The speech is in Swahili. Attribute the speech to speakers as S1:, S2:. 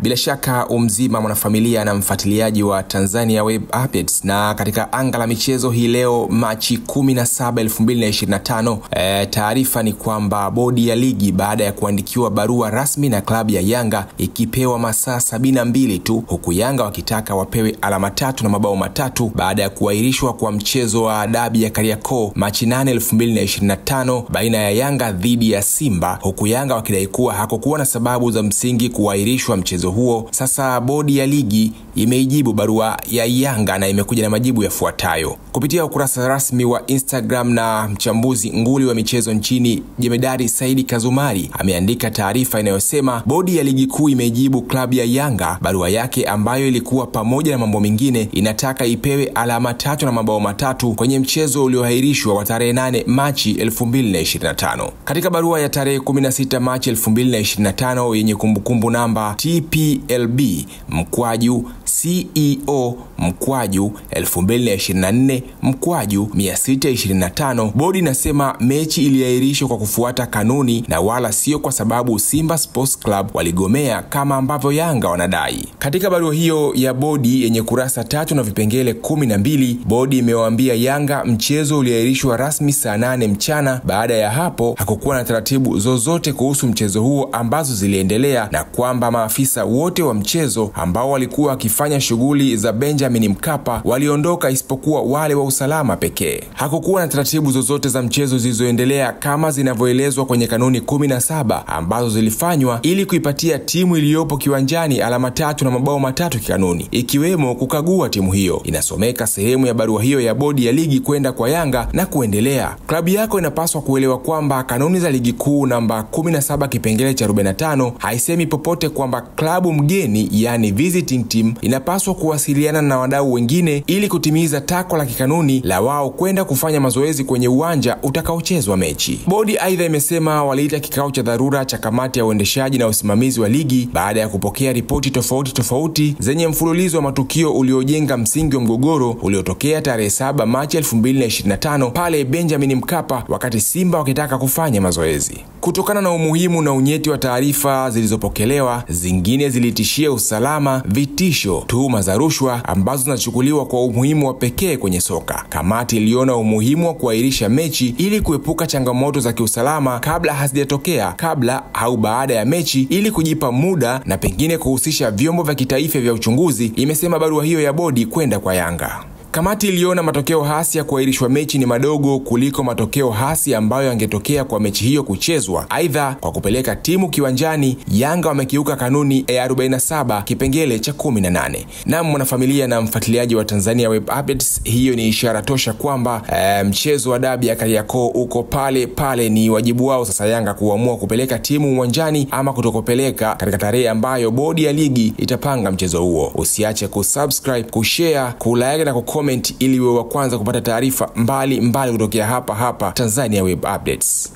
S1: Bila shaka umzima mwanafamilia na mfuatiliaji wa Tanzania Web Updates, na katika anga la michezo hii leo Machi 17, 2025, taarifa ni kwamba bodi ya ligi baada ya kuandikiwa barua rasmi na klabu ya Yanga ikipewa masaa 72 tu, huku Yanga wakitaka wapewe alama 3 na mabao 3 baada ya kuahirishwa kwa mchezo wa dabi ya Kariakoo Machi 8, 2025 baina ya Yanga dhidi ya Simba, huku Yanga wakidai kuwa hakukuwa na sababu za msingi kuahirishwa mchezo huo. Sasa bodi ya ligi imeijibu barua ya Yanga na imekuja na majibu yafuatayo. Kupitia ukurasa rasmi wa Instagram, na mchambuzi nguli wa michezo nchini Jemedari Saidi Kazumari ameandika taarifa inayosema bodi ya ligi kuu imejibu klabu ya Yanga barua yake ambayo ilikuwa pamoja na mambo mengine inataka ipewe alama 3 na mabao 3 kwenye mchezo ulioahirishwa wa tarehe 8 Machi 2025. Katika barua ya tarehe 16 Machi 2025 yenye kumbukumbu namba TPLB/CEO/2024/625, bodi inasema mechi iliahirishwa kwa kufuata kanuni na wala sio kwa sababu Simba Sports Club waligomea kama ambavyo Yanga wanadai. Katika barua hiyo ya bodi yenye kurasa 3 na vipengele 12, bodi imewaambia Yanga mchezo uliahirishwa rasmi saa 8 mchana. Baada ya hapo hakukuwa na taratibu zozote kuhusu mchezo huo ambazo ziliendelea, na kwamba maafisa wote wa mchezo ambao walikuwa wakifanya shughuli za Benjamin Mkapa waliondoka isipokuwa wale wa usalama pekee. Hakukuwa na taratibu zozote za mchezo zilizoendelea kama zinavyoelezwa kwenye kanuni 17 ambazo zilifanywa ili kuipatia timu iliyopo kiwanjani alama 3 na mabao 3 kikanuni, ikiwemo kukagua timu hiyo. Inasomeka sehemu ya barua hiyo ya bodi ya ligi kwenda kwa Yanga na kuendelea: klabu yako inapaswa kuelewa kwamba kanuni za ligi kuu namba 17 kipengele cha 45 haisemi popote kwamba klabu mgeni, yani visiting team, inapaswa kuwasiliana na wadau wengine ili kutimiza takwa la kikanuni la wao kwenda kufanya mazoezi kwenye uwanja utakaochezwa mechi. Bodi aidha imesema waliita kikao cha dharura cha kamati ya uendeshaji na usimamizi wa ligi baada ya kupokea ripoti tofauti zenye mfululizo wa matukio uliojenga msingi wa mgogoro uliotokea tarehe 7 Machi 2025 pale Benjamin Mkapa wakati Simba wakitaka kufanya mazoezi. Kutokana na umuhimu na unyeti wa taarifa zilizopokelewa, zingine zilitishia usalama, vitisho, tuhuma za rushwa ambazo zinachukuliwa kwa umuhimu wa pekee kwenye soka. Kamati iliona umuhimu wa kuahirisha mechi ili kuepuka changamoto za kiusalama kabla hazijatokea, kabla au baada ya mechi, ili kujipa muda na pengine kuhusisha vyombo vya kitaifa vya uchunguzi, imesema barua hiyo ya bodi kwenda kwa Yanga. Kamati iliona matokeo hasi ya kuahirishwa mechi ni madogo kuliko matokeo hasi ambayo yangetokea kwa mechi hiyo kuchezwa. Aidha, kwa kupeleka timu kiwanjani, Yanga wamekiuka kanuni ya 47 kipengele cha 18. Na mwanafamilia na mfuatiliaji wa Tanzania Web Updates, hiyo ni ishara tosha kwamba mchezo wa dabi ya Kariakoo uko pale. Ni wajibu wao sasa Yanga kuamua kupeleka timu uwanjani ama kutokopeleka katika tarehe ambayo bodi ya ligi itapanga mchezo huo. Usiache kusubscribe, kushare, kulike na comment ili uwe wa kwanza kupata taarifa mbali kutokea hapa Tanzania Web Updates.